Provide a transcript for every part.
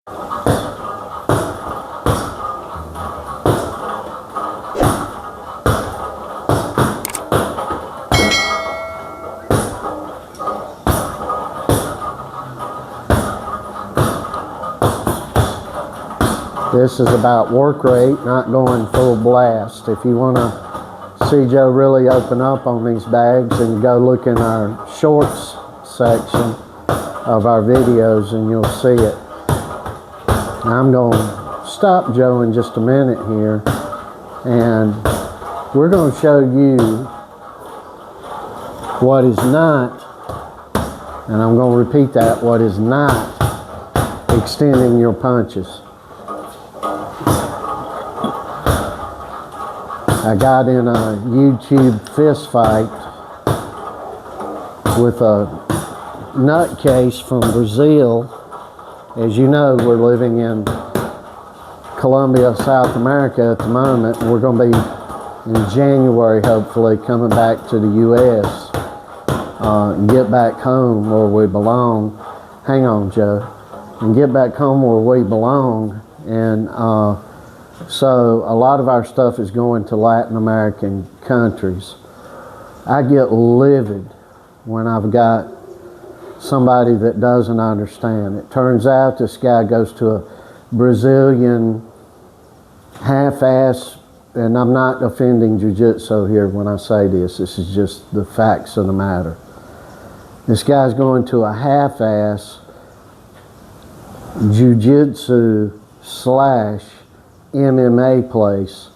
This is about work rate, not going full blast. If you want to see Joe really open up on these bags, and go look in our shorts section of our videos and you'll see it. I'm going to stop Joe in just a minute here, and we're going to show you what is not, and I'm going to repeat that, what is not extending your punches. I got in a YouTube fist fight with a nutcase from Brazil. As you know, we're living in Colombia, South America at the moment. We're going to be in January, hopefully, coming back to the U.S. And get back home where we belong. Hang on, Joe. And get back home where we belong. And so a lot of our stuff is going to Latin American countries. I get livid when I've got somebody that doesn't understand. It turns out this guy goes to a Brazilian half-ass, and I'm not offending jiu-jitsu here when I say this. This is just the facts of the matter. This guy's going to a half-ass jiu-jitsu / MMA place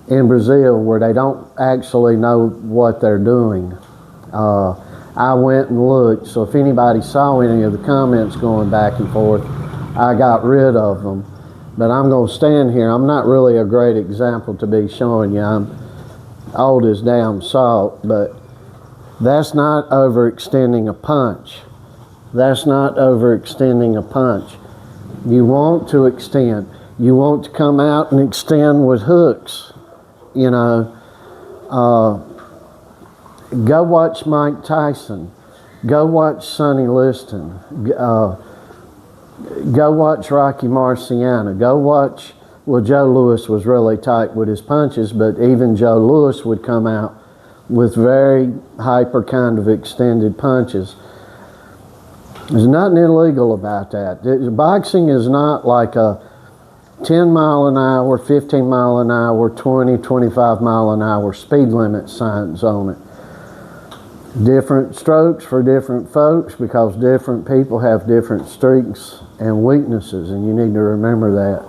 in Brazil where they don't actually know what they're doing. I went and looked, so if anybody saw any of the comments going back and forth, I got rid of them. But I'm going to stand here. I'm not really a great example to be showing you. I'm old as damn salt, but that's not overextending a punch. That's not overextending a punch. You want to extend. You want to come out and extend with hooks, you know. Go watch Mike Tyson. Go watch Sonny Liston. Go watch Rocky Marciano. Go watch, well, Joe Louis was really tight with his punches, but even Joe Louis would come out with very hyper kind of extended punches. There's nothing illegal about that. Boxing is not like a 10 mile an hour, 15 mile an hour, 20, 25 mile an hour speed limit signs on it. Different strokes for different folks, because different people have different strengths and weaknesses, and you need to remember that.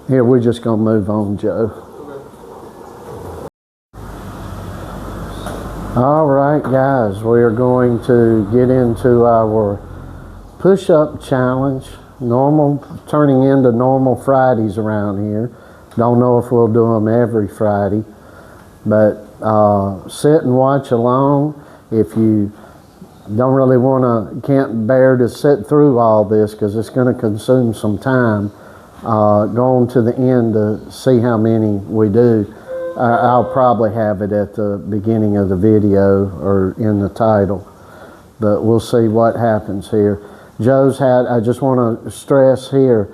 Here, we're just going to move on, Joe. All right, guys, we are going to get into our push-up challenge. Normal, turning into normal Fridays around here. Don't know if we'll do them every Friday, but sit and watch along. If you don't really can't bear to sit through all this, because it's going to consume some time, go on to the end to see how many we do. I'll probably have it at the beginning of the video or in the title, but we'll see what happens here. I just want to stress here,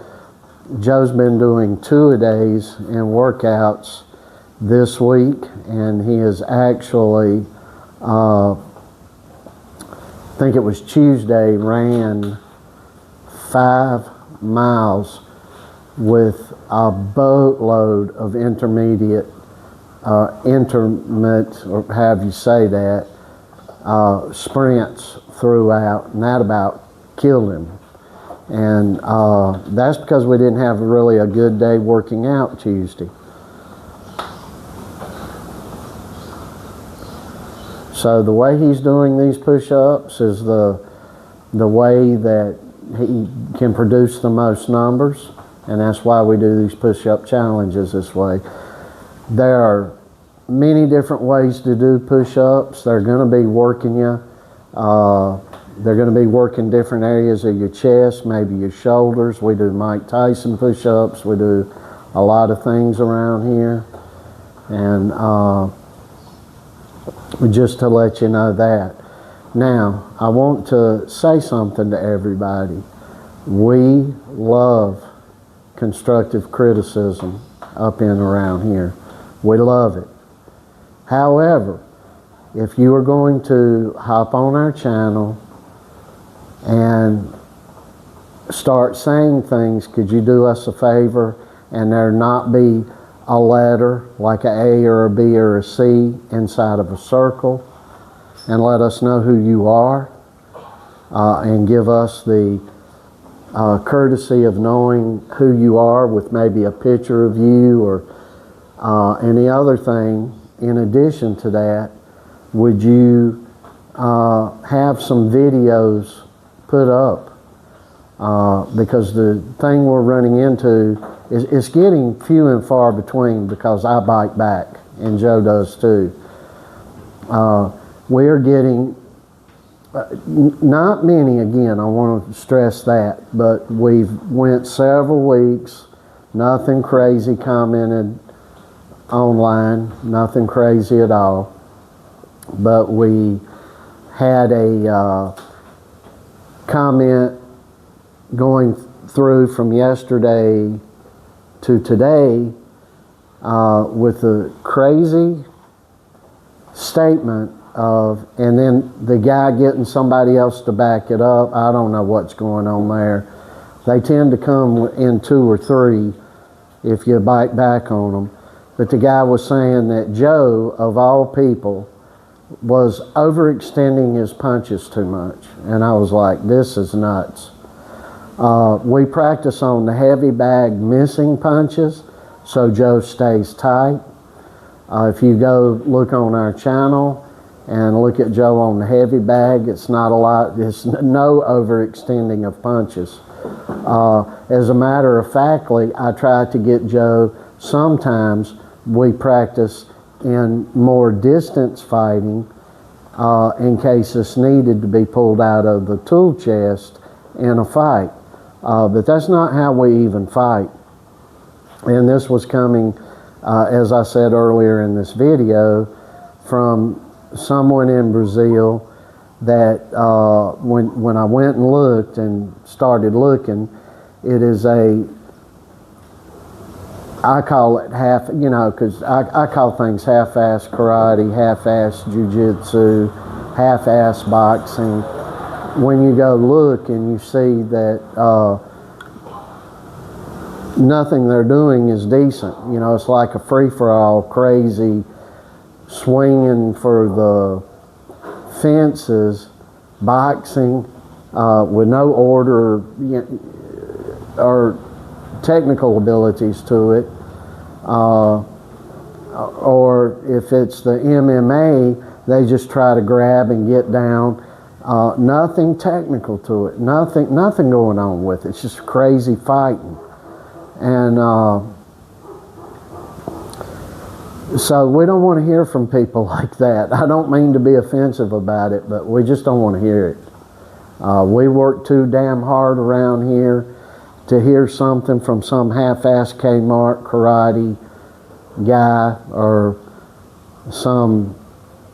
Joe's been doing 2-a-days and workouts this week, and he is actually, I think it was Tuesday, ran 5 miles with a boatload of intermediate, or however you say that, sprints throughout, and that about killed him. And that's because we didn't have really a good day working out Tuesday. So the way he's doing these push-ups is the way that he can produce the most numbers, and that's why we do these push-up challenges this way. There are many different ways to do push-ups. They're going to be working you. They're going to be working different areas of your chest, maybe your shoulders. We do Mike Tyson push-ups. We do a lot of things around here. And just to let you know that. Now, I want to say something to everybody. We love constructive criticism up in around here. We love it. However, if you are going to hop on our channel and start saying things, could you do us a favor and there not be a letter like a A or a B or a C inside of a circle, and let us know who you are, and give us the courtesy of knowing who you are with maybe a picture of you or any other thing. In addition to that, would you have some videos put up? Because the thing we're running into is getting few and far between, because I bike back and Joe does too. We're getting not many, again, I want to stress that, but we've went several weeks, nothing crazy commented online, nothing crazy at all, but we had a comment going through from yesterday to today with a crazy statement of, and then the guy getting somebody else to back it up. I don't know what's going on there. They tend to come in 2 or 3 if you bite back on them. But the guy was saying that Joe, of all people, was overextending his punches too much. And I was like, this is nuts. We practice on the heavy bag missing punches so Joe stays tight. If you go look on our channel and look at Joe on the heavy bag, it's not a lot, it's no overextending of punches. As a matter of factly, I try to get Joe, sometimes we practice in more distance fighting in case it's needed to be pulled out of the tool chest in a fight. But that's not how we even fight. And this was coming, as I said earlier in this video, from someone in Brazil that when I went and looked and started looking, it is I call it half, you know, because I call things half-ass karate, half-ass jiu-jitsu, half-ass boxing. When you go look and you see that nothing they're doing is decent, you know, it's like a free-for-all, crazy, swinging for the fences, boxing with no order or technical abilities to it, or if it's the MMA, they just try to grab and get down. Nothing technical to it, nothing going on with it. It's just crazy fighting. And so we don't want to hear from people like that. I don't mean to be offensive about it, but we just don't want to hear it. We work too damn hard around here to hear something from some half-ass Kmart karate guy or some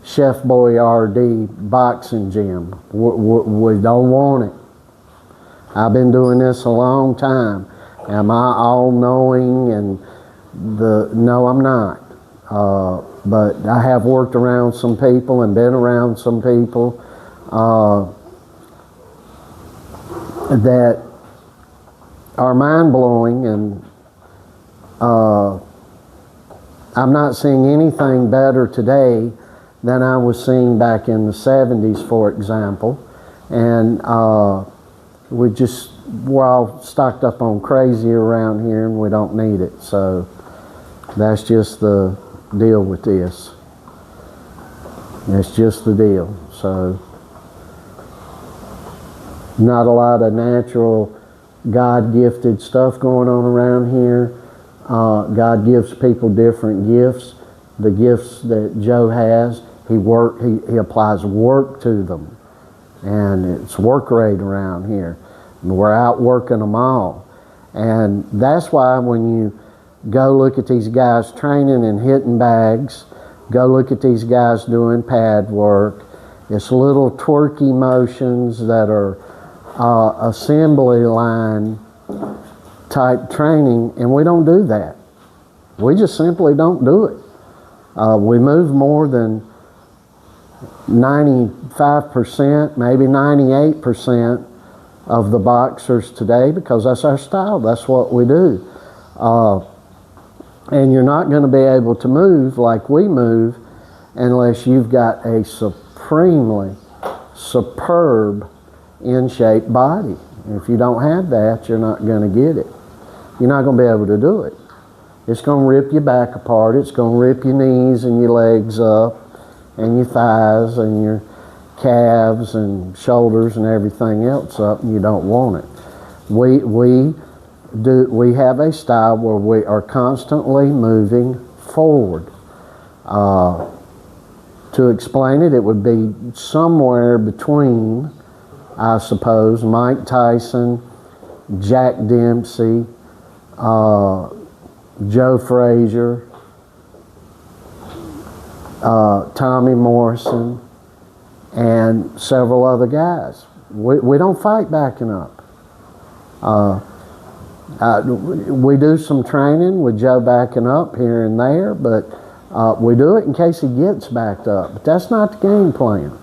Chef Boyardee boxing gym. We don't want it. I've been doing this a long time. Am I all-knowing? And no, I'm not. But I have worked around some people and been around some people that are mind-blowing, and I'm not seeing anything better today than I was seeing back in the 70s, for example. And we're all stocked up on crazy around here, and we don't need it. So that's just the deal with this. That's just the deal. So not a lot of natural God-gifted stuff going on around here. God gives people different gifts. The gifts that Joe has, he applies work to them, and it's work rate around here. We're out working them all, and that's why when you go look at these guys training and hitting bags, go look at these guys doing pad work, it's little twerky motions that are assembly line type training, and we don't do that. We just simply don't do it. We move more than 95%, maybe 98% of the boxers today because that's our style. That's what we do. And you're not going to be able to move like we move unless you've got a supremely superb in-shape body. If you don't have that, you're not going to get it. You're not going to be able to do it. It's going to rip your back apart. It's going to rip your knees and your legs up and your thighs and your calves and shoulders and everything else up, and you don't want it. We have a style where we are constantly moving forward. To explain it, it would be somewhere between, I suppose, Mike Tyson, Jack Dempsey, Joe Frazier, Tommy Morrison, and several other guys. We don't fight backing up. We do some training with Joe backing up here and there, but we do it in case he gets backed up. But that's not the game plan.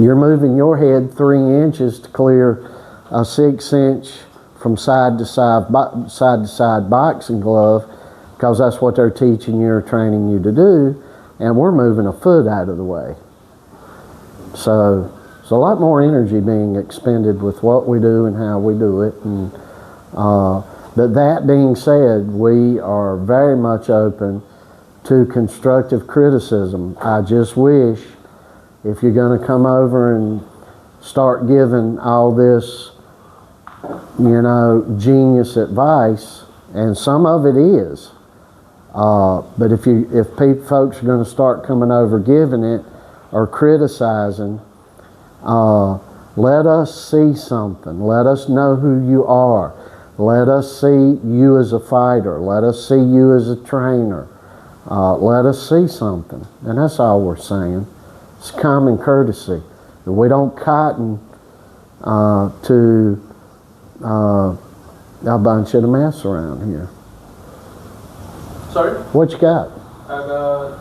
You're moving your head 3 inches to clear a 6-inch from side to side boxing glove, because that's what they're teaching you or training you to do, and we're moving a foot out of the way. So there's a lot more energy being expended with what we do and how we do it. And but that being said, we are very much open to constructive criticism. I just wish, if you're going to come over and start giving all this, genius advice, and some of it is, but if folks are going to start coming over giving it or criticizing, let us see something. Let us know who you are. Let us see you as a fighter. Let us see you as a trainer. Let us see something. And that's all we're saying. It's common courtesy. We don't cotton to a bunch of the mess around here. Sorry? What you got? I got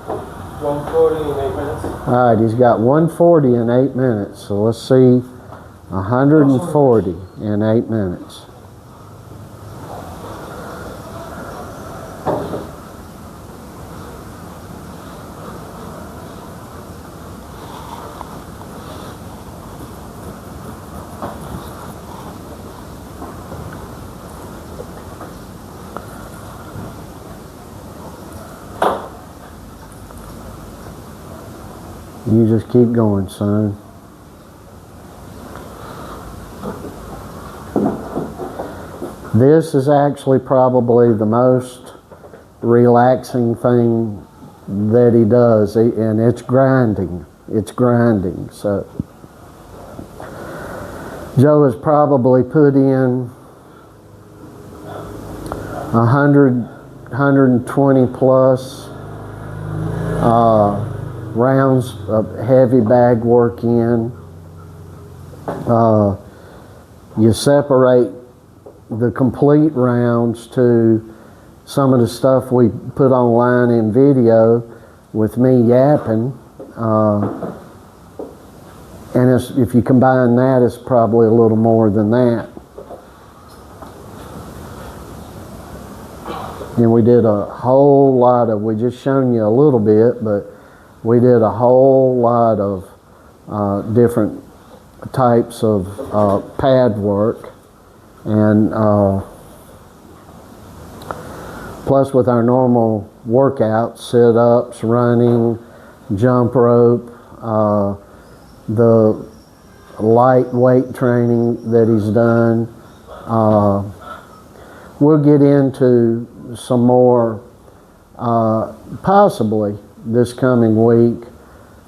140 in 8 minutes. All right, he's got 140 in 8 minutes. So let's see, 140 in 8 minutes. You just keep going, son. This is actually probably the most relaxing thing that he does, and it's grinding. It's grinding. So Joe has probably put in 120 plus rounds of heavy bag work in. You separate the complete rounds to some of the stuff we put online in video with me yapping, and if you combine that, it's probably a little more than that. And we did a whole lot of, we just shown you a little bit, but we did a whole lot of different types of pad work, and plus with our normal workouts, sit-ups, running, jump rope, the lightweight training that he's done. We'll get into some more possibly this coming week,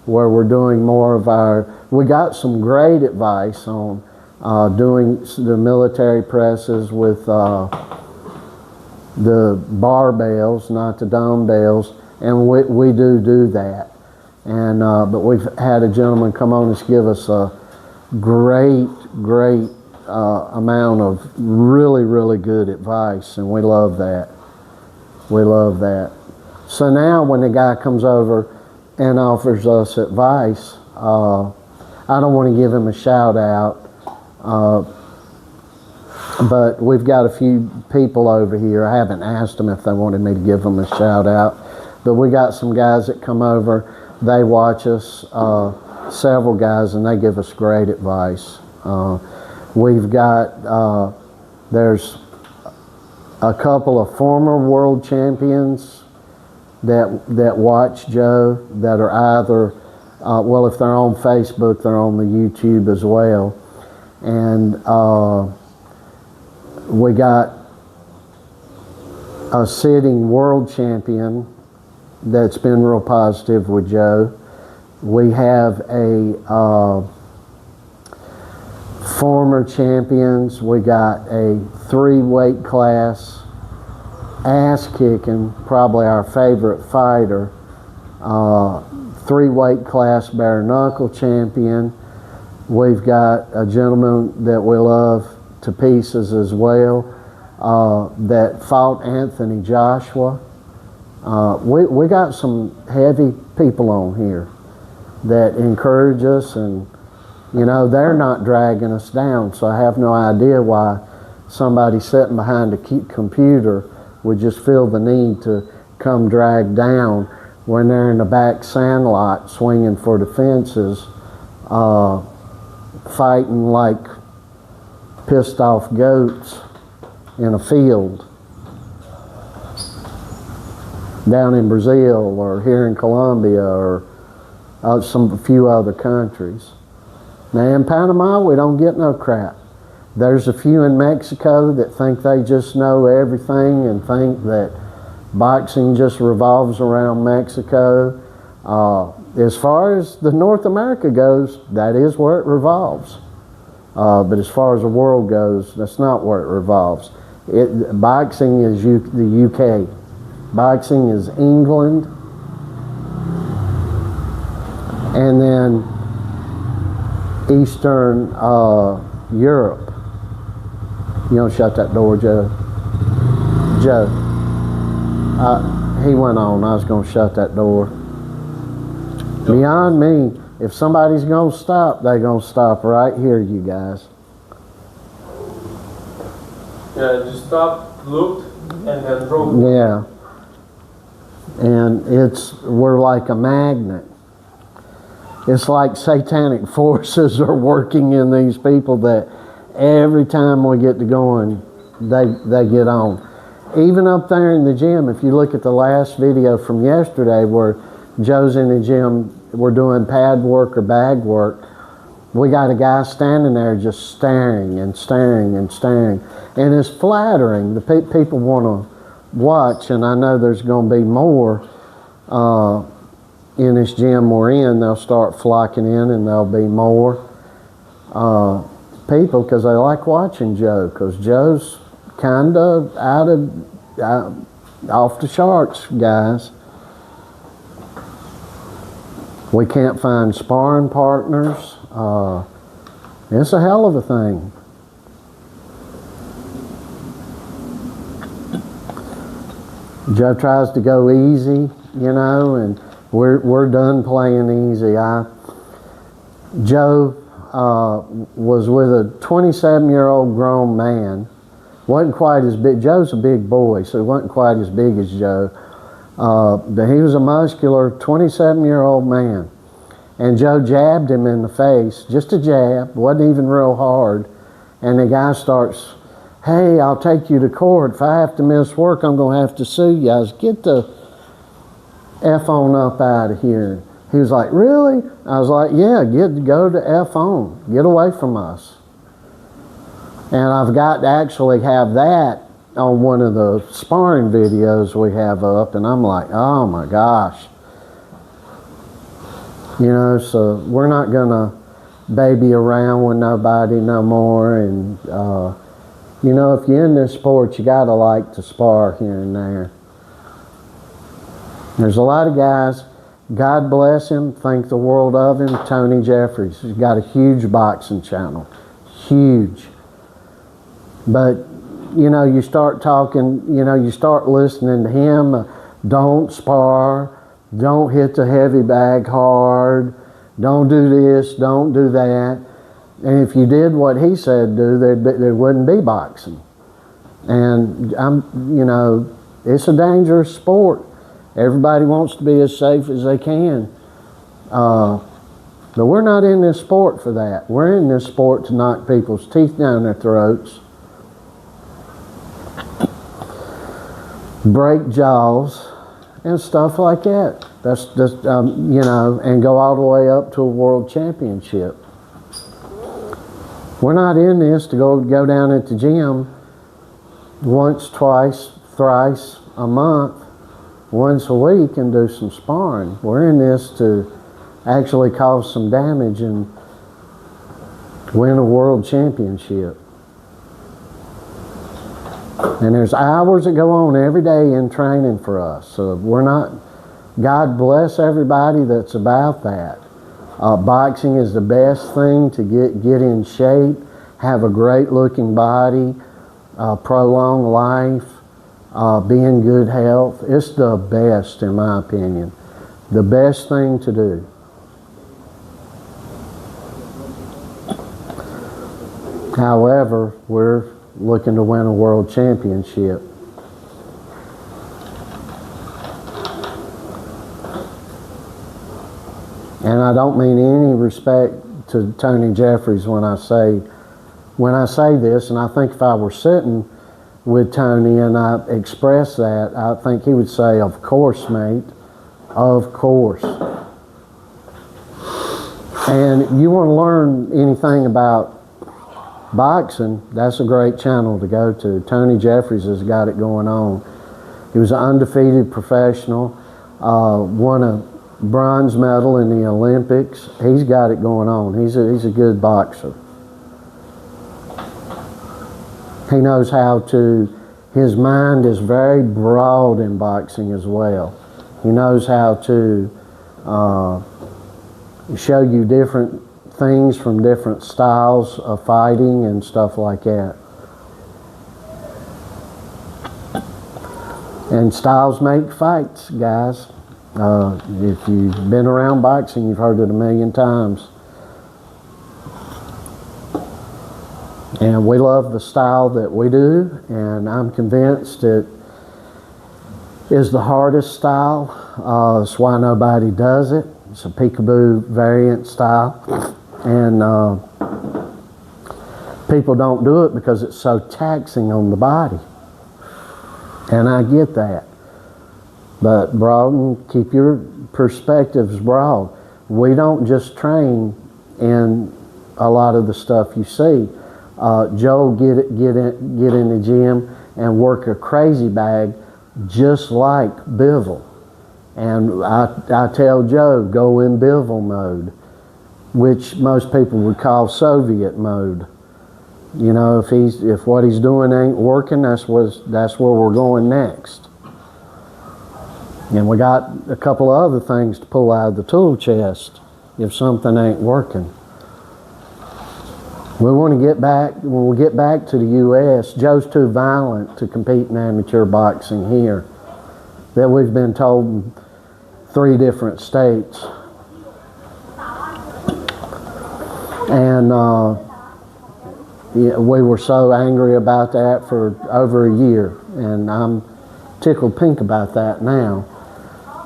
where we're doing more of we got some great advice on doing the military presses with the barbells, not the dumbbells, and we do that. And but we've had a gentleman come on and give us a great amount of really good advice, and we love that. We love that. So now when the guy comes over and offers us advice, I don't want to give him a shout out, but we've got a few people over here. I haven't asked them if they wanted me to give them a shout out, but we got some guys that come over. They watch us, several guys, and they give us great advice. We've got, there's a couple of former world champions that watch Joe, that are either, well, if they're on Facebook, they're on the YouTube as well. And we got a sitting world champion that's been real positive with Joe. We have a former champions. We got a 3 weight class ass kicking, probably our favorite fighter, 3 weight class bare knuckle champion. We've got a gentleman that we love to pieces as well, that fought Anthony Joshua. We got some heavy people on here that encourage us, and you know, they're not dragging us down, so I have no idea why somebody sitting behind a computer would just feel the need to come drag down when they're in the back sandlot swinging for the fences, fighting like pissed off goats in a field down in Brazil or here in Colombia or a few other countries. Now in Panama, we don't get no crap. There's a few in Mexico that think they just know everything and think that boxing just revolves around Mexico. As far as the North America goes, that is where it revolves. But as far as the world goes, that's not where it revolves. Boxing is the UK. Boxing is England. And then Eastern Europe. You don't shut that door, Joe. Joe. He went on. I was going to shut that door. Beyond me, if somebody's going to stop, they're going to stop right here, you guys. Yeah, just stop, looked, and then drove. Yeah. And we're like a magnet. It's like satanic forces are working in these people that every time we get to going, they get on. Even up there in the gym, if you look at the last video from yesterday where Joe's in the gym, we're doing pad work or bag work, we got a guy standing there just staring and staring and staring. And it's flattering. The people want to watch, and I know there's going to be more in this gym we're in. They'll start flocking in, and there'll be more people because they like watching Joe, because Joe's kind of off the charts, guys. We can't find sparring partners. It's a hell of a thing. Joe tries to go easy, you know, and we're done playing easy. Joe was with a 27-year-old grown man. Wasn't quite as big. Joe's a big boy, so he wasn't quite as big as Joe. But he was a muscular 27-year-old man. And Joe jabbed him in the face, just a jab, wasn't even real hard. And the guy starts, "Hey, I'll take you to court. If I have to miss work, I'm going to have to sue you." I was, "Get the F on up out of here." He was like, "Really?" I was like, "Yeah, go to F on. Get away from us." And I've got to actually have that on one of the sparring videos we have up, and I'm like, oh my gosh. You know, so we're not gonna baby around with nobody no more. And you know, if you're in this sport, you gotta like to spar here and there. There's a lot of guys, God bless him, think the world of him, Tony Jeffries. He's got a huge boxing channel, huge. But, you know, you start talking, you know, you start listening to him, don't spar, don't hit the heavy bag hard, don't do this, don't do that. And if you did what he said do, there wouldn't be boxing. And you know, it's a dangerous sport. Everybody wants to be as safe as they can. But we're not in this sport for that. We're in this sport to knock people's teeth down their throats, break jaws, and stuff like that. That's just, you know, and go all the way up to a world championship. We're not in this to go down at the gym once, twice, thrice a month, once a week and do some sparring. We're in this to actually cause some damage and win a world championship. And there's hours that go on every day in training for us. So we're not, God bless everybody that's about that. Boxing is the best thing to get in shape, have a great looking body, prolong life, be in good health. It's the best, in my opinion. The best thing to do. However, we're looking to win a world championship. And I don't mean any respect to Tony Jeffries when I say this, and I think if I were sitting with Tony and I expressed that, I think he would say, "Of course, mate, of course." And you want to learn anything about boxing, that's a great channel to go to. Tony Jeffries has got it going on. He was an undefeated professional, won a bronze medal in the Olympics. He's got it going on. He's a good boxer. He knows how to, his mind is very broad in boxing as well. He knows how to show you different things from different styles of fighting and stuff like that. And styles make fights, guys. If you've been around boxing, you've heard it a million times. And we love the style that we do, and I'm convinced it is the hardest style. That's why nobody does it. It's a peekaboo variant style. And people don't do it because it's so taxing on the body. And I get that. But broaden, keep your perspectives broad. We don't just train in a lot of the stuff you see. Joe get in the gym and work a crazy bag just like Bivol. And I tell Joe, go in Bivol mode, which most people would call Soviet mode. You know, if what he's doing ain't working, that's where we're going next. And we got a couple of other things to pull out of the tool chest if something ain't working. We want to get back, when we get back to the U.S., Joe's too violent to compete in amateur boxing here. That we've been told in 3 different states. And yeah, we were so angry about that for over a year, and I'm tickled pink about that now.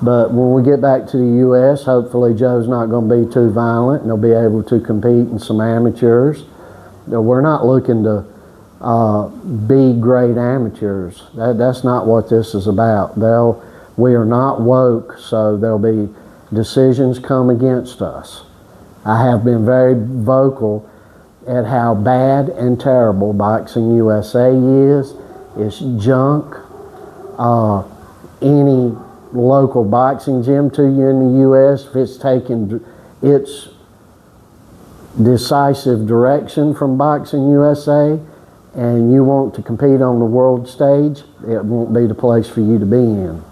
But when we get back to the U.S., hopefully Joe's not going to be too violent, and he'll be able to compete in some amateurs. We're not looking to be great amateurs. That's not what this is about. We are not woke, so there'll be decisions come against us. I have been very vocal at how bad and terrible Boxing USA is. It's junk. Any local boxing gym to you in the U.S., if it's taking its decisive direction from Boxing USA and you want to compete on the world stage, it won't be the place for you to be in.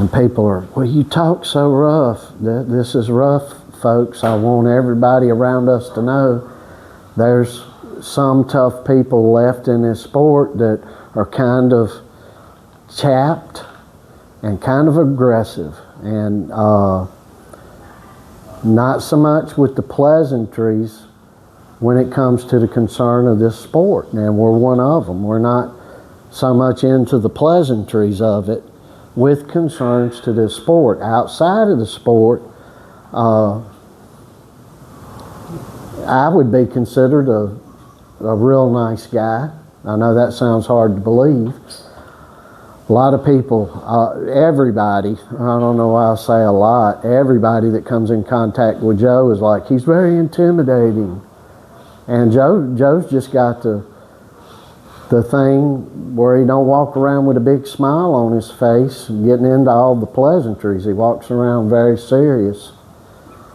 And people are, well, you talk so rough. This is rough, folks. I want everybody around us to know there's some tough people left in this sport that are kind of chapped and kind of aggressive, and not so much with the pleasantries when it comes to the concern of this sport. And we're one of them. We're not so much into the pleasantries of it with concerns to this sport. Outside of the sport, I would be considered a real nice guy. I know that sounds hard to believe. A lot of people, everybody, I don't know why I say a lot, everybody that comes in contact with Joe is like, he's very intimidating. And Joe's just got the thing where he don't walk around with a big smile on his face getting into all the pleasantries. He walks around very serious.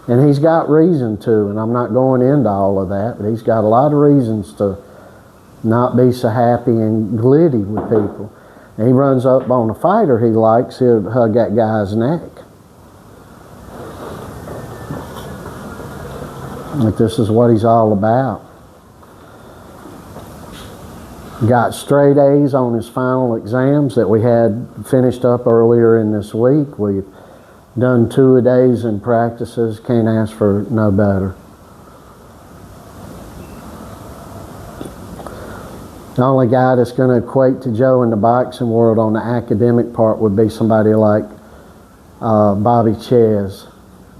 And he's got reason to, and I'm not going into all of that, but he's got a lot of reasons to not be so happy and glitty with people. And he runs up on a fighter he likes, he'll hug that guy's neck. Like, this is what he's all about. Got straight A's on his final exams that we had finished up earlier in this week. We've done 2-a-days in practices. Can't ask for no better. The only guy that's going to equate to Joe in the boxing world on the academic part would be somebody like Bobby Ches,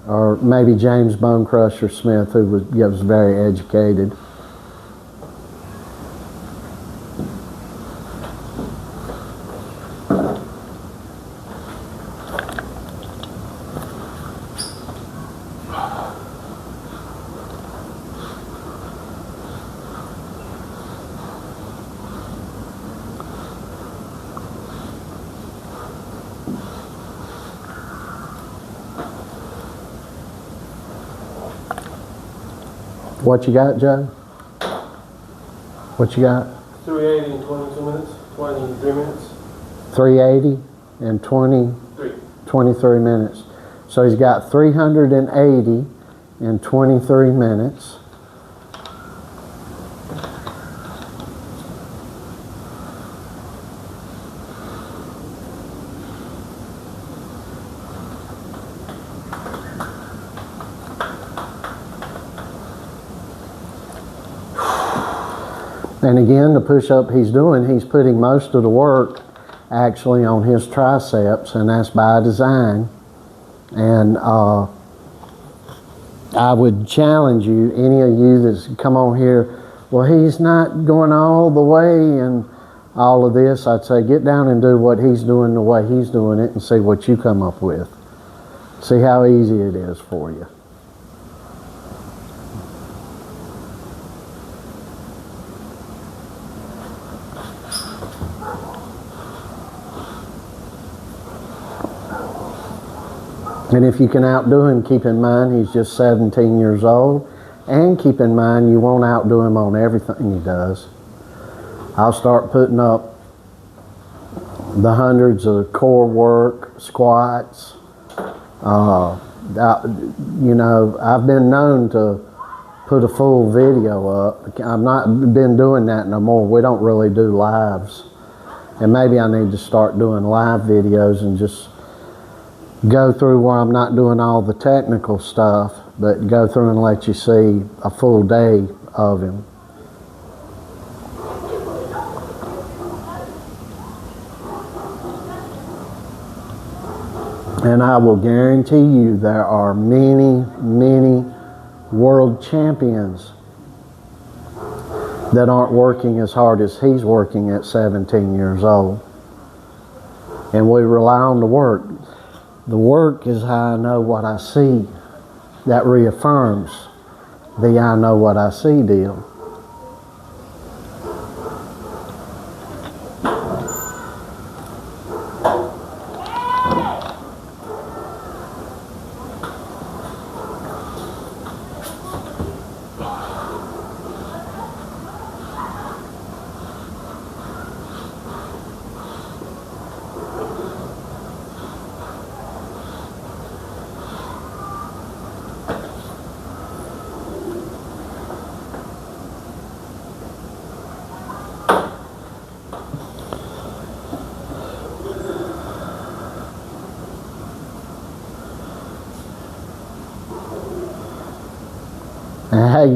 or maybe James Bone Crusher Smith, who was very educated. What you got, Joe? What you got? 380 in 22 minutes, 23 minutes. 380 and 23 minutes. So he's got 380 in 23 minutes. And again, the push-up he's doing, he's putting most of the work actually on his triceps, and that's by design. And I would challenge you, any of you that's come on here, well, he's not going all the way and all of this, I'd say get down and do what he's doing the way he's doing it and see what you come up with. See how easy it is for you. And if you can outdo him, keep in mind he's just 17 years old. And keep in mind you won't outdo him on everything he does. I'll start putting up the hundreds of core work, squats. You know, I've been known to put a full video up. I've not been doing that no more. We don't really do lives. And maybe I need to start doing live videos and just go through where I'm not doing all the technical stuff, but go through and let you see a full day of him. And I will guarantee you there are many, many world champions that aren't working as hard as he's working at 17 years old. And we rely on the work. The work is how I know what I see. That reaffirms the I know what I see deal.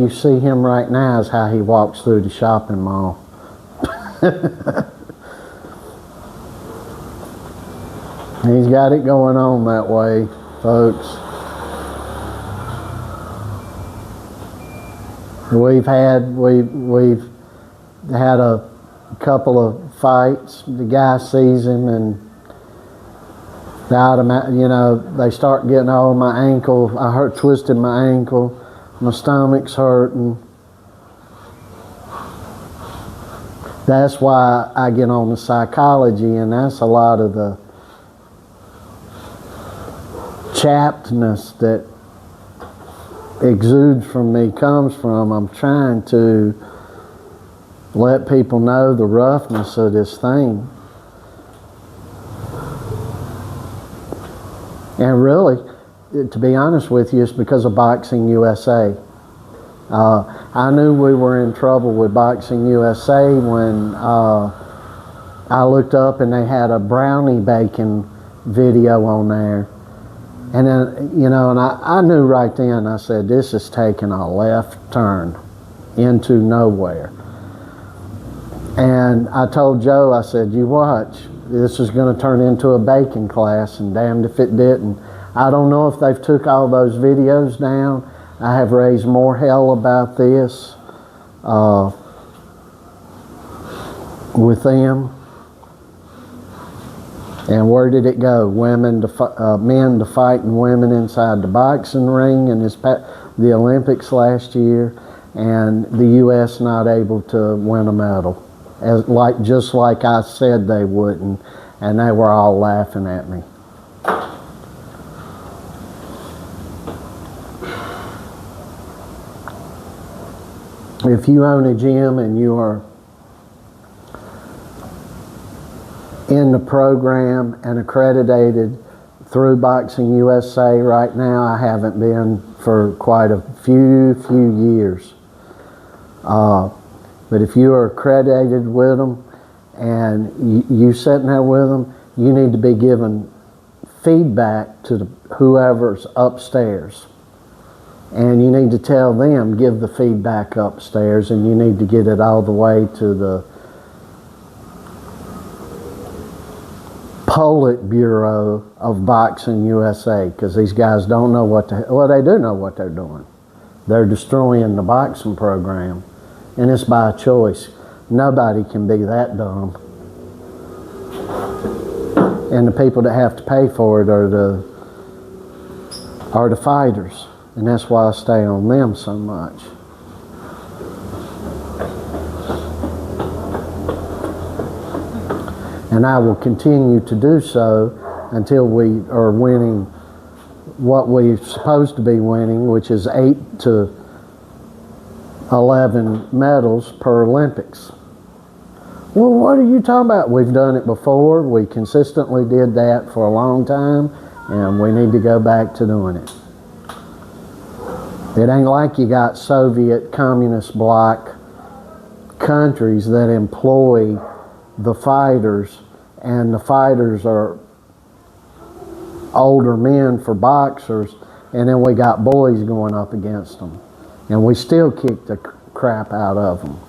you see him right now is how he walks through the shopping mall. He's got it going on that way, folks. We've had a couple of fights. The guy sees him and the automatic, you know, they start getting all my ankle. I twisted my ankle. My stomach's hurting. That's why I get on the psychology, and that's a lot of the chappedness that exudes from me comes from. I'm trying to let people know the roughness of this thing. And really, to be honest with you, it's because of Boxing USA. I knew we were in trouble with Boxing USA when I looked up and they had a brownie baking video on there. And then, you know, and I knew right then, I said, this is taking a left turn into nowhere. And I told Joe, I said, you watch, this is going to turn into a baking class, and damned if it didn't. I don't know if they've took all those videos down. I have raised more hell about this with them. And where did it go? Men to fighting women inside the boxing ring in the Olympics last year, and the U.S. not able to win a medal, just like I said they wouldn't, and they were all laughing at me. If you own a gym and you are in the program and accredited through Boxing USA right now, I haven't been for quite a few years. But if you are accredited with them and you sitting there with them, you need to be giving feedback to whoever's upstairs. And you need to tell them, give the feedback upstairs, and you need to get it all the way to the Politburo of Boxing USA, because these guys don't know well, they do know what they're doing. They're destroying the boxing program, and it's by choice. Nobody can be that dumb. And the people that have to pay for it are the fighters. And that's why I stay on them so much. And I will continue to do so until we are winning what we're supposed to be winning, which is 8 to 11 medals per Olympics. Well, what are you talking about? We've done it before. We consistently did that for a long time, and we need to go back to doing it. It ain't like you got Soviet communist bloc countries that employ the fighters, and the fighters are older men for boxers, and then we got boys going up against them, and we still kick the crap out of them.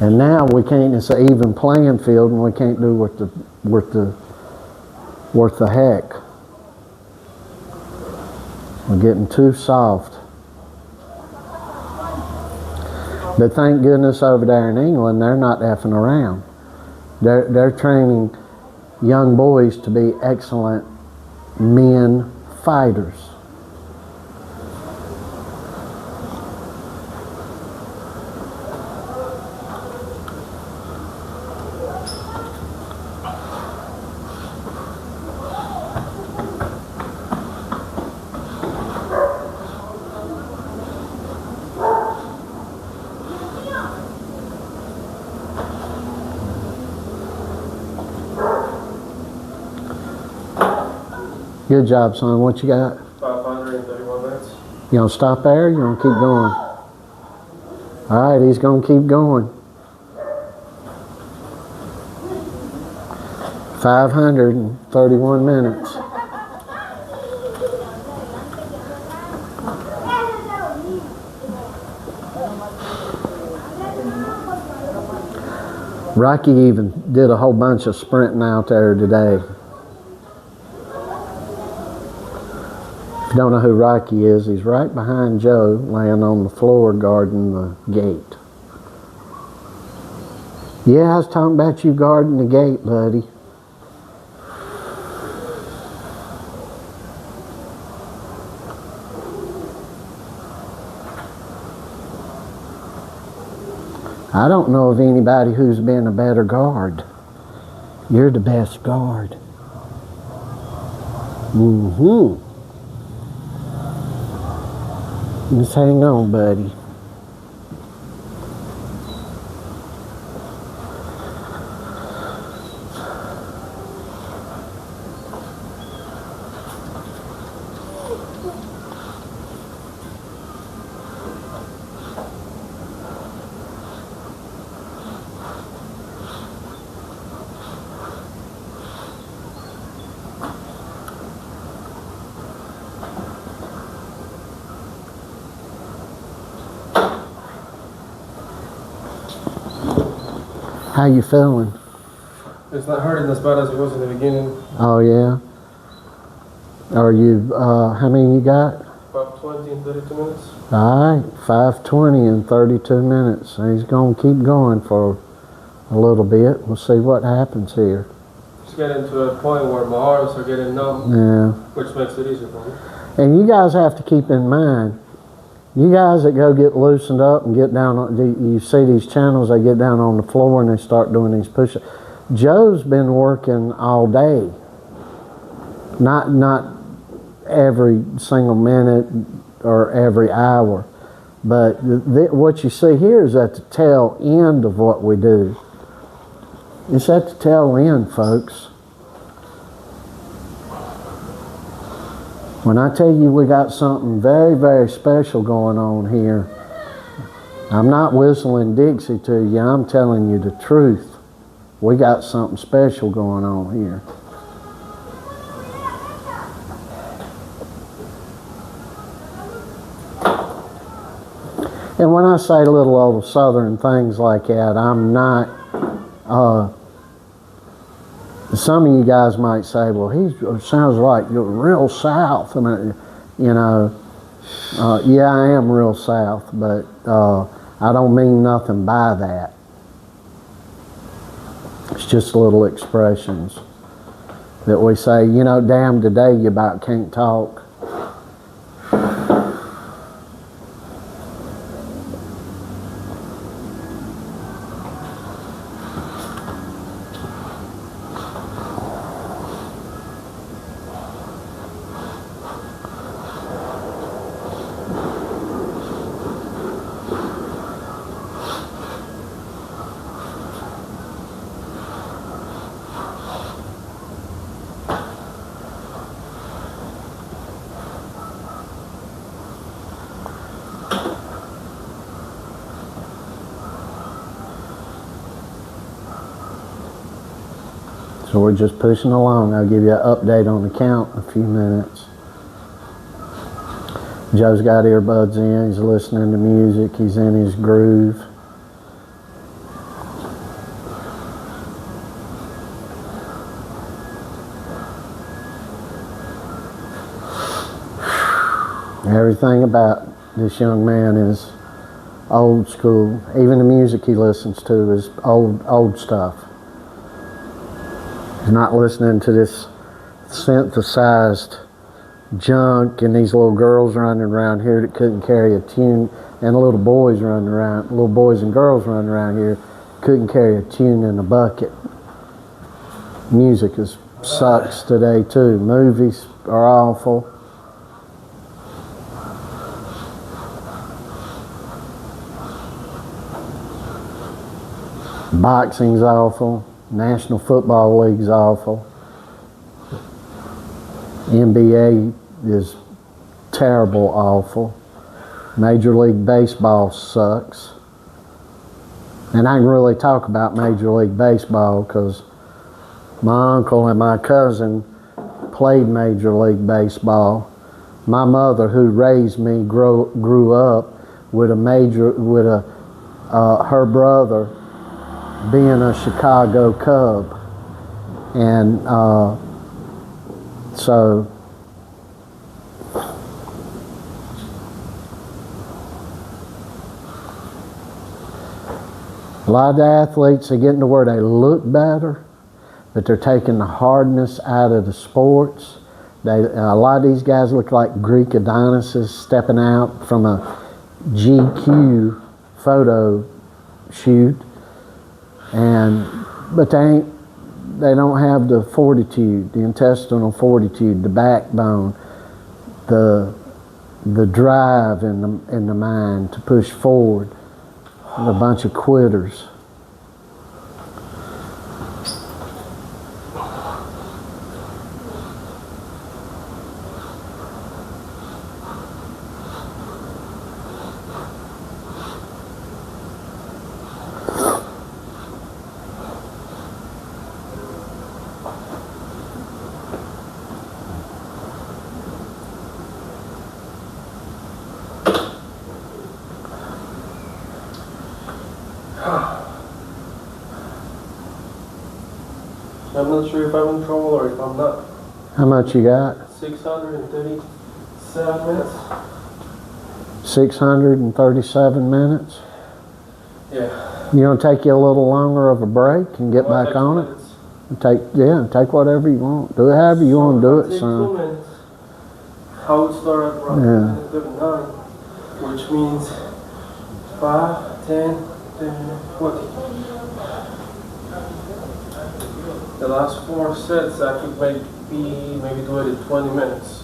And now we can't, it's an even playing field, and we can't do worth the heck. We're getting too soft. But thank goodness over there in England, they're not effing around. They're training young boys to be excellent men fighters. Good job, son. What you got? 531 minutes. You gonna stop there? Or you gonna keep going? All right, he's gonna keep going. 531 minutes. Rocky even did a whole bunch of sprinting out there today. If you don't know who Rocky is, he's right behind Joe, laying on the floor guarding the gate. Yeah, I was talking about you guarding the gate, buddy. I don't know of anybody who's been a better guard. You're the best guard. Just hang on, buddy. How you feeling? It's not hurting as bad as it was in the beginning. Oh yeah. Are you? How many you got? About 20 and 32 minutes. All right, 5:20 in 32 minutes. He's gonna keep going for a little bit. We'll see what happens here. Just getting to a point where my arms are getting numb. Yeah. Which makes it easier for me. And you guys have to keep in mind, you guys that go get loosened up and get down on, you see these channels, they get down on the floor and they start doing these push-ups. Joe's been working all day. Not every single minute or every hour. But what you see here is at the tail end of what we do. It's at the tail end, folks. When I tell you we got something very, very special going on here, I'm not whistling Dixie to you, I'm telling you the truth. We got something special going on here. And when I say little old southern things like that, I'm not, some of you guys might say, well, he sounds like you're real south. I mean, you know, yeah, I am real south, but I don't mean nothing by that. It's just little expressions that we say, you know, damn today you about can't talk. So we're just pushing along. I'll give you an update on the count in a few minutes. Joe's got earbuds in, he's listening to music, he's in his groove. Everything about this young man is old school. Even the music he listens to is old stuff. He's not listening to this synthesized junk and these little girls running around here that couldn't carry a tune, and little boys and girls running around here couldn't carry a tune in a bucket. Music sucks today too. Movies are awful. Boxing's awful. National Football League's awful. NBA is terrible, awful. Major League Baseball sucks. And I can really talk about Major League Baseball because my uncle and my cousin played Major League Baseball. My mother, who raised me, grew up with her brother being a Chicago Cub. And so a lot of the athletes are getting to where they look better, but they're taking the hardness out of the sports. A lot of these guys look like Greek Adonises stepping out from a GQ photo shoot, but they don't have the fortitude, the intestinal fortitude, the backbone, the drive in the mind to push forward. A bunch of quitters. I'm not sure if I'm in trouble or if I'm not. How much you got? 637 minutes. 637 minutes? Yeah. You want to take you a little longer of a break and get back on it? Take whatever you want. Do it however you want to do it, son. 2 minutes. I would start at around 39, which means 5, 10, 20. The last 4 sets I could maybe do it in 20 minutes.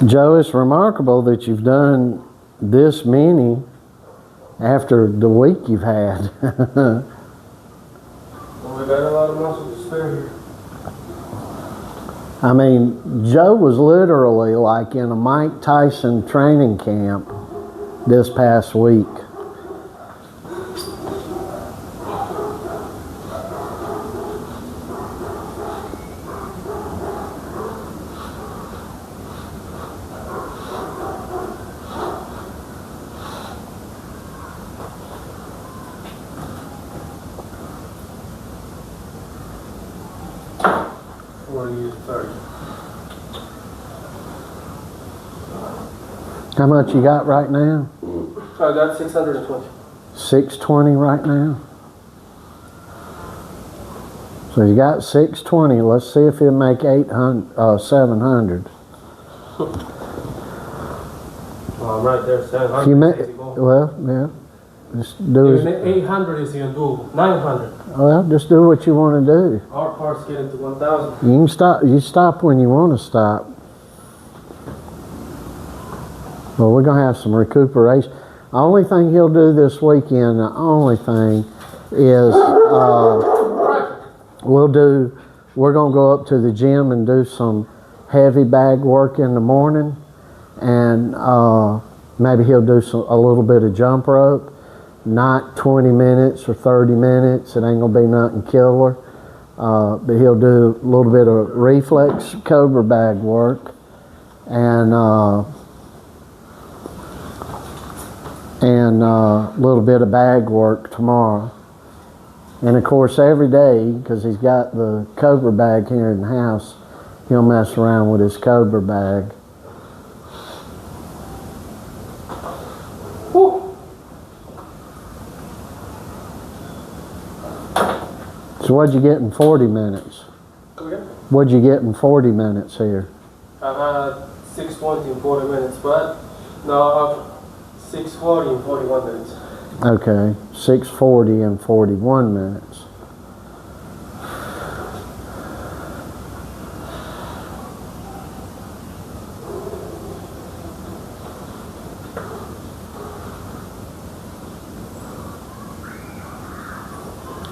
Joe, it's remarkable that you've done this many after the week you've had. Well, we got a lot of muscle to spare here. I mean, Joe was literally like in a Mike Tyson training camp this past week. How much you got right now? I got 620. 620 right now? So you got 620. Let's see if he'll make 700. Well, I'm right there, 700. Well, yeah. Just do it. 800 is even doable. 900. Well, just do what you want to do. Our parts get into 1,000. You can stop. You stop when you want to stop. Well, we're going to have some recuperation. The only thing he'll do this weekend, the only thing is we're going to go up to the gym and do some heavy bag work in the morning, and maybe he'll do a little bit of jump rope, not 20 minutes or 30 minutes. It ain't going to be nothing killer, but he'll do a little bit of reflex cobra bag work, and a little bit of bag work tomorrow. And of course every day, because he's got the cobra bag here in the house, he'll mess around with his cobra bag. Woo. So what'd you get in 40 minutes? Okay. What'd you get in 40 minutes here? I've had 620 in 40 minutes, but no, I've 640 in 41 minutes. Okay, 640 in 41 minutes.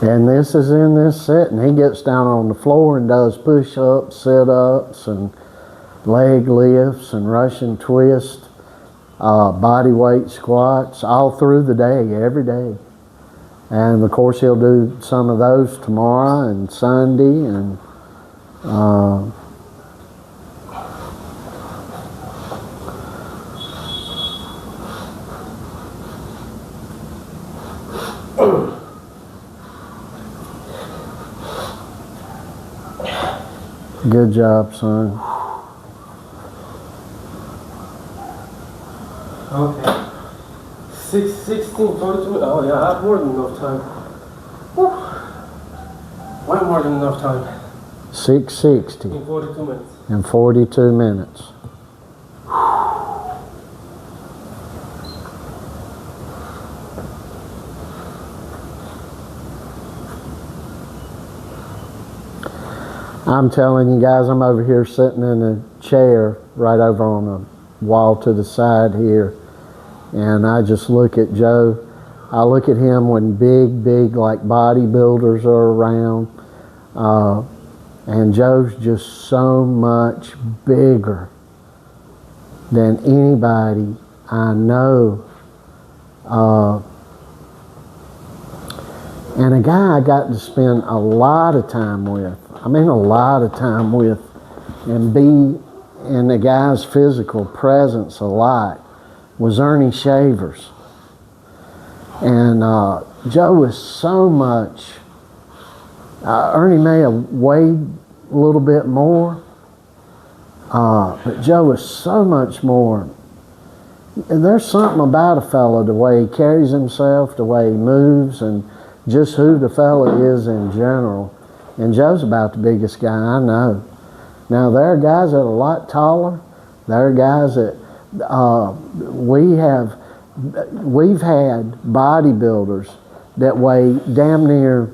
And this is in this set, and he gets down on the floor and does push-ups, sit-ups, and leg lifts, and Russian twist, body weight squats, all through the day, every day. And of course he'll do some of those tomorrow and Sunday, and good job, son. Okay. 16, 42. Oh yeah, I have more than enough time. Whew. Way more than enough time. 660 In 42 minutes. in 42 minutes. I'm telling you guys, I'm over here sitting in a chair right over on the wall to the side here, and I just look at Joe. I look at him when big like bodybuilders are around, and Joe's just so much bigger than anybody I know, and a guy I got to spend a lot of time with. I mean, a lot of time with, and be in the guy's physical presence a lot, was Ernie Shavers. And Joe was so much, Ernie may have weighed a little bit more, but Joe was so much more. And there's something about a fella, the way he carries himself, the way he moves, and just who the fella is in general. And Joe's about the biggest guy I know. Now, there are guys that are a lot taller. There are guys that we've had bodybuilders that weigh damn near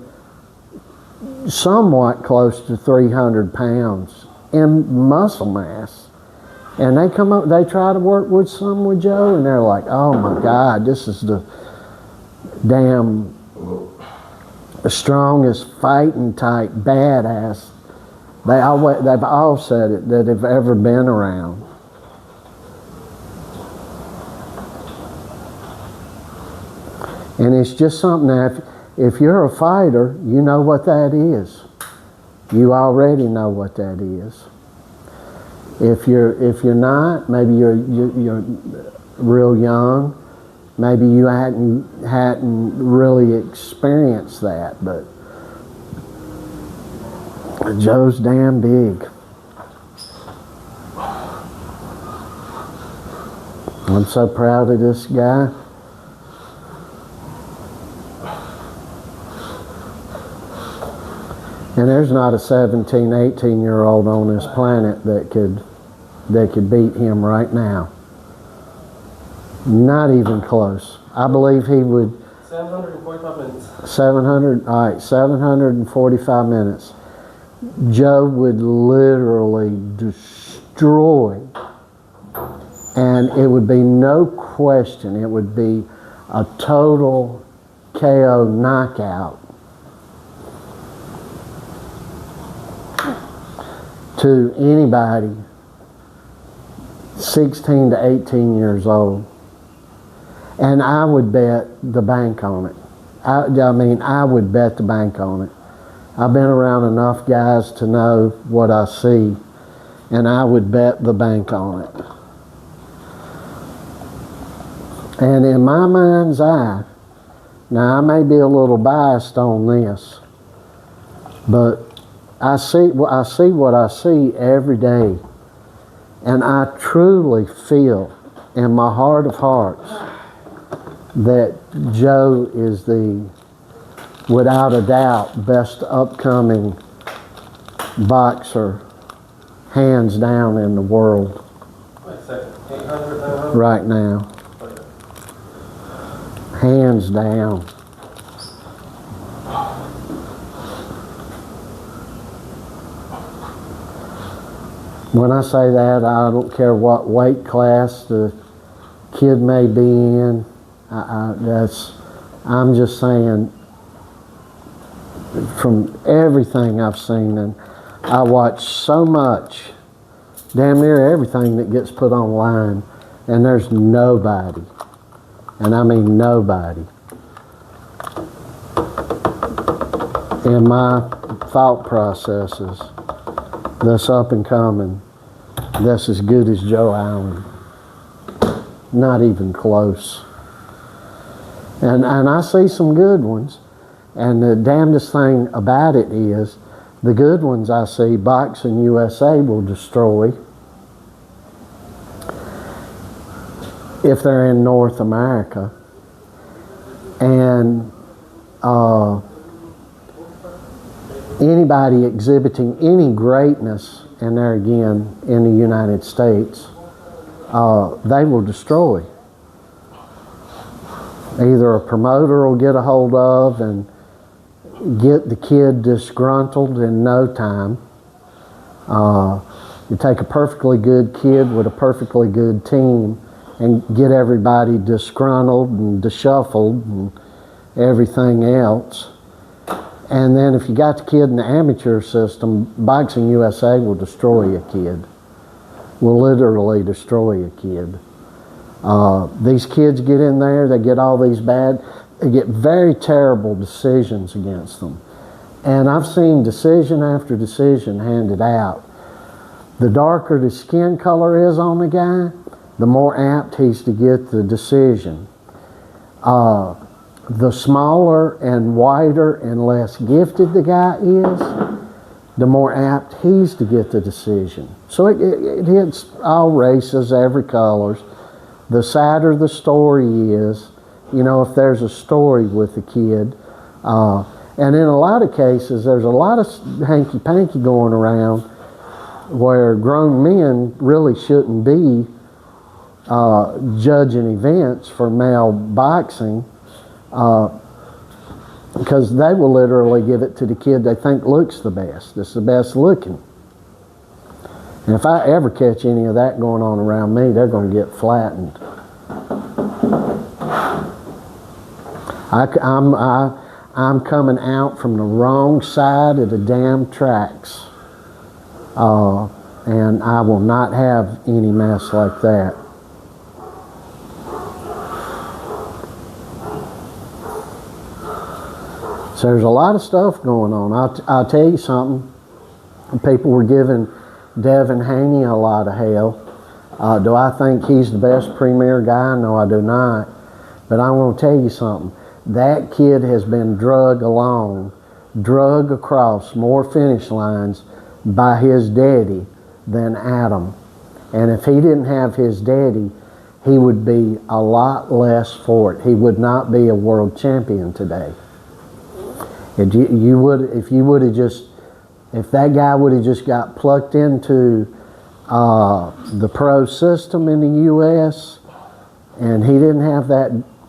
somewhat close to 300 pounds in muscle mass. And they come up, they try to work with some with Joe, and they're like, oh my God, this is the damn strongest fighting type badass they've all said it that have ever been around. And it's just something that if you're a fighter, you know what that is. You already know what that is. If you're not, maybe you're real young. Maybe you hadn't really experienced that, but Joe's damn big. I'm so proud of this guy. And there's not a 17, 18-year-old on this planet that could beat him right now. Not even close. I believe he would. 745 minutes. 745 minutes. Joe would literally destroy, and it would be no question, it would be a total KO knockout to anybody 16 to 18 years old. And I would bet the bank on it. I would bet the bank on it. I've been around enough guys to know what I see, and I would bet the bank on it. And in my mind's eye, now I may be a little biased on this, but I see what I see every day, and I truly feel in my heart of hearts that Joe is the, without a doubt, best upcoming boxer, hands down, in the world. Wait a second. 800, 900? Right now. Hands down. When I say that, I don't care what weight class the kid may be in. I'm just saying, from everything I've seen, and I watch so much, damn near everything that gets put online, and there's nobody, and I mean nobody, in my thought processes that's up and coming, that's as good as Joe Allen. Not even close. And I see some good ones, and the damnedest thing about it is the good ones I see, Boxing USA will destroy if they're in North America. And anybody exhibiting any greatness, and there again in the United States, they will destroy. Either a promoter will get a hold of and get the kid disgruntled in no time. You take a perfectly good kid with a perfectly good team and get everybody disgruntled and disshuffled and everything else. And then if you got the kid in the amateur system, Boxing USA will destroy a kid. Will literally destroy a kid. These kids get in there, they get all these they get very terrible decisions against them. And I've seen decision after decision handed out. The darker the skin color is on the guy, the more apt he's to get the decision. The smaller and whiter and less gifted the guy is, the more apt he's to get the decision. So it hits all races, every colors. The sadder the story is, you know, if there's a story with the kid. And in a lot of cases, there's a lot of hanky-panky going around where grown men really shouldn't be judging events for male boxing, because they will literally give it to the kid they think looks the best. It's the best looking. And if I ever catch any of that going on around me, they're going to get flattened. I'm coming out from the wrong side of the damn tracks. And I will not have any mess like that. So there's a lot of stuff going on. I'll tell you something. People were giving Devin Haney a lot of hell. Do I think he's the best premier guy? No, I do not. But I want to tell you something. That kid has been drug across more finish lines by his daddy than Adam. And if he didn't have his daddy, he would be a lot less for it. He would not be a world champion today. If that guy would have just got plucked into the pro system in the U.S. and he didn't have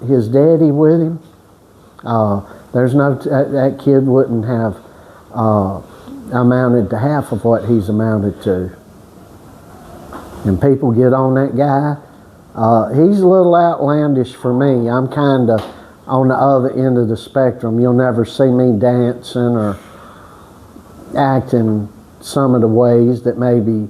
his daddy with him, that kid wouldn't have amounted to half of what he's amounted to. And people get on that guy. He's a little outlandish for me. I'm kind of on the other end of the spectrum. You'll never see me dancing or acting some of the ways that maybe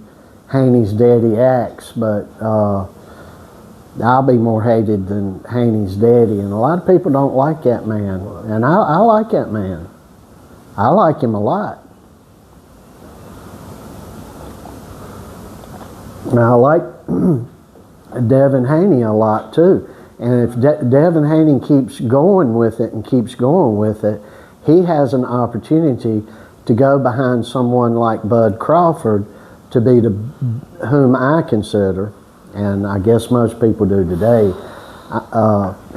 Haney's daddy acts, but I'll be more hated than Haney's daddy, and a lot of people don't like that man, and I like that man. I like him a lot. And I like Devin Haney a lot too. And if Devin Haney keeps going with it, he has an opportunity to go behind someone like Bud Crawford to be whom I consider, and I guess most people do today,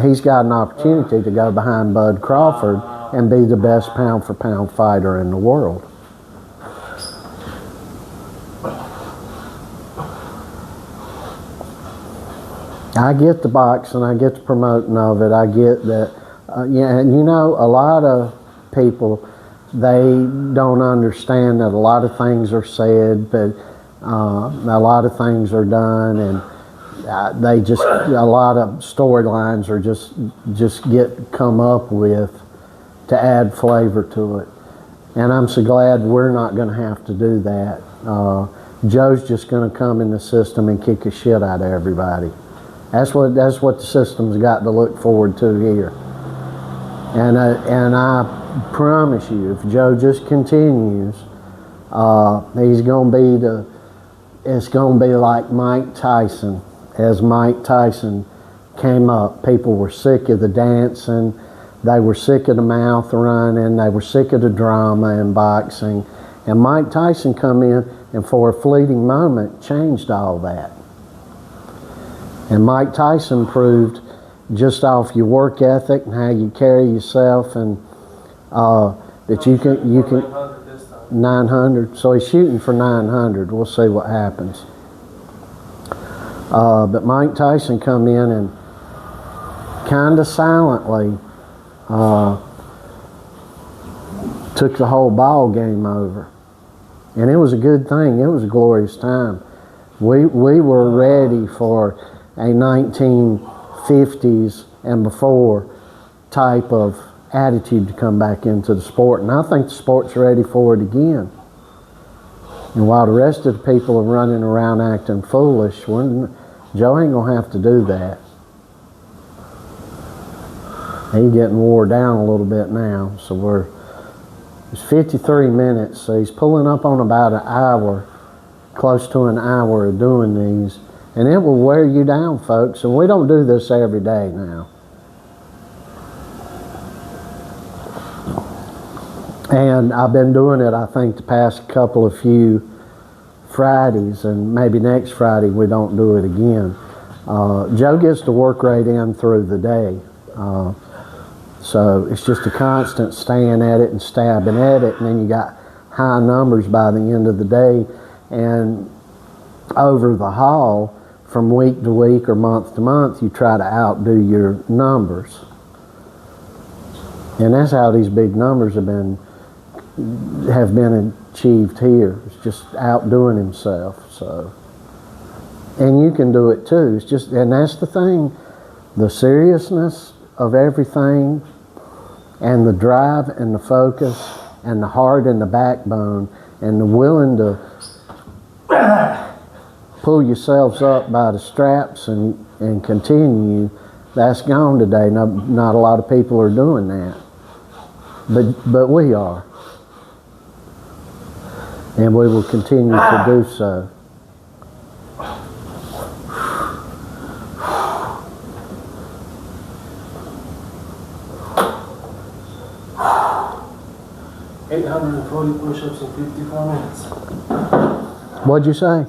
he's got an opportunity to go behind Bud Crawford and be the best pound-for-pound fighter in the world. I get the boxing, I get the promoting of it, I get that, and you know, a lot of people, they don't understand that a lot of things are said, but a lot of things are done, and a lot of storylines are just come up with to add flavor to it. And I'm so glad we're not going to have to do that. Joe's just going to come in the system and kick the shit out of everybody. That's what the system's got to look forward to here. And I promise you, if Joe just continues, he's going to be it's going to be like Mike Tyson. As Mike Tyson came up, people were sick of the dancing, they were sick of the mouth running, they were sick of the drama in boxing. And Mike Tyson come in and for a fleeting moment changed all that. And Mike Tyson proved just off your work ethic and how you carry yourself, and that you can 900. So he's shooting for 900. We'll see what happens. But Mike Tyson come in and kind of silently took the whole ball game over. And it was a good thing. It was a glorious time. We were ready for a 1950s and before type of attitude to come back into the sport. And I think the sport's ready for it again. And while the rest of the people are running around acting foolish, Joe ain't going to have to do that. He's getting wore down a little bit now. So it's 53 minutes, so he's pulling up on about an hour, close to an hour of doing these. And it will wear you down, folks. And we don't do this every day now. And I've been doing it, I think, the past couple of few Fridays, and maybe next Friday we don't do it again. Joe gets the work rate in through the day. So it's just a constant staying at it and stabbing at it, and then you got high numbers by the end of the day. And over the haul, from week to week or month to month, you try to outdo your numbers. And that's how these big numbers have been achieved here. It's just outdoing himself. So, and you can do it too. It's just, and that's the thing, the seriousness of everything, and the drive and the focus and the heart and the backbone and the willing to pull yourselves up by the straps and continue, that's gone today. Not a lot of people are doing that. But we are. And we will continue to do so. Push-ups in 54 minutes. What'd you say?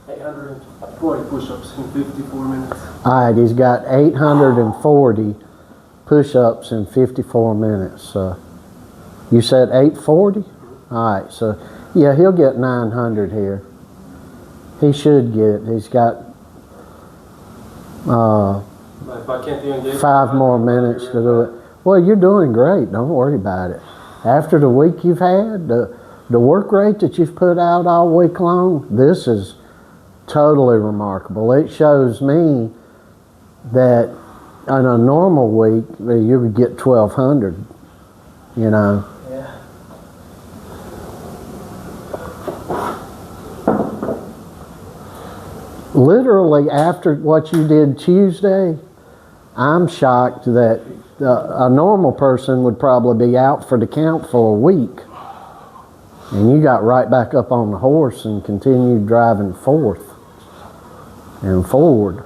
840 push-ups in 54 minutes. All right, he's got 840 push-ups in 54 minutes. So you said 840? All right, so yeah, he'll get 900 here. He should get. He's got If I can't even get 5 more minutes to do it. Well, you're doing great. Don't worry about it. After the week you've had, the work rate that you've put out all week long, this is totally remarkable. It shows me that on a normal week, you would get 1,200, you know. Yeah. Literally after what you did Tuesday, I'm shocked that a normal person would probably be out for the count for a week. And you got right back up on the horse and continued driving forth and forward.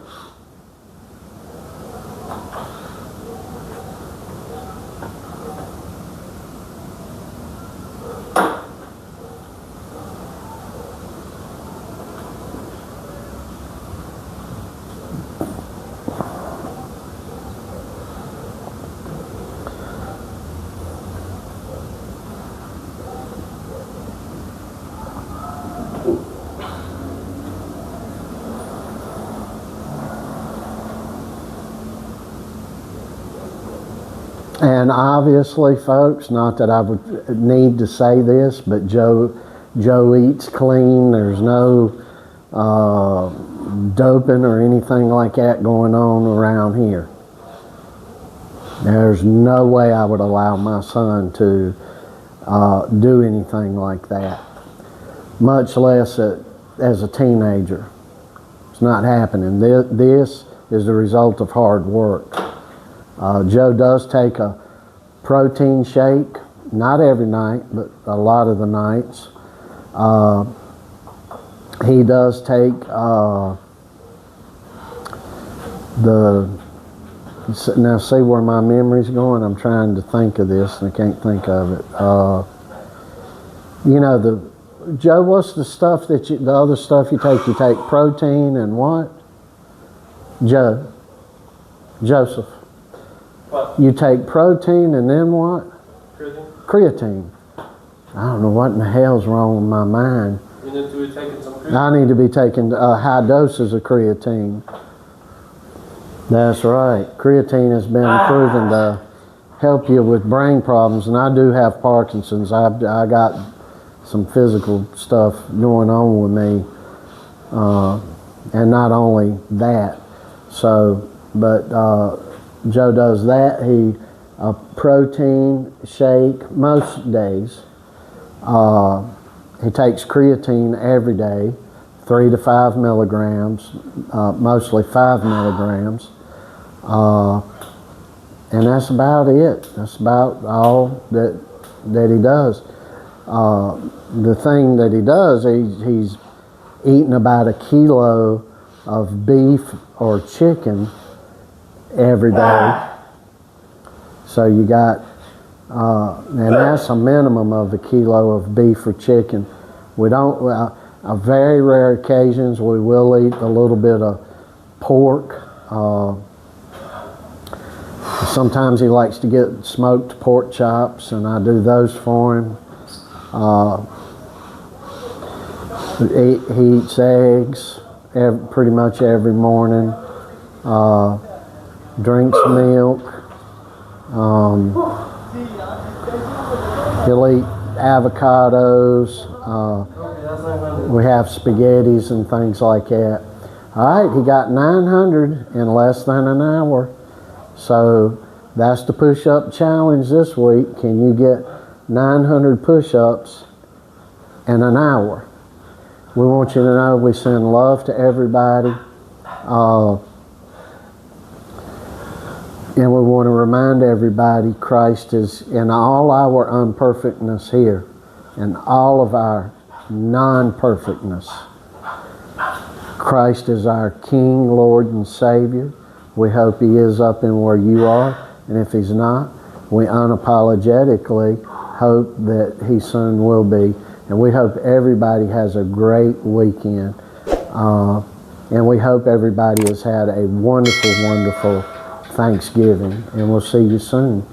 And obviously, folks, not that I would need to say this, but Joe eats clean. There's no doping or anything like that going on around here. There's no way I would allow my son to do anything like that, much less as a teenager. It's not happening. This is the result of hard work. Joe does take a protein shake, not every night, but a lot of the nights. He does take now see where my memory's going? I'm trying to think of this and I can't think of it. Joe, what's the stuff the other stuff you take? You take protein and what? Joseph. What? You take protein and then what? Creatine. I don't know what in the hell's wrong with my mind. You need to be taking some creatine. I need to be taking high doses of creatine. That's right. Creatine has been proven to help you with brain problems, and I do have Parkinson's. I got some physical stuff going on with me, and not only that. So, but Joe does that. A protein shake most days. He takes creatine every day, 3 to 5 milligrams, mostly 5 milligrams. And that's about it. That's about all that he does. The thing that he does, he's eating about 1 kilo of beef or chicken every day. So you got, and that's a minimum of 1 kilo of beef or chicken. We don't, on very rare occasions, we will eat a little bit of pork. Sometimes he likes to get smoked pork chops, and I do those for him. He eats eggs pretty much every morning. Drinks milk. He'll eat avocados. We have spaghettis and things like that. All right, he got 900 in less than an hour. So that's the push-up challenge this week. Can you get 900 push-ups in an hour? We want you to know we send love to everybody. And we want to remind everybody Christ is in all our unperfectness here, in all of our non-perfectness. Christ is our King, Lord, and Savior. We hope He is up in where you are, and if He's not, we unapologetically hope that He soon will be. And we hope everybody has a great weekend. And we hope everybody has had a wonderful, wonderful Thanksgiving. And we'll see you soon.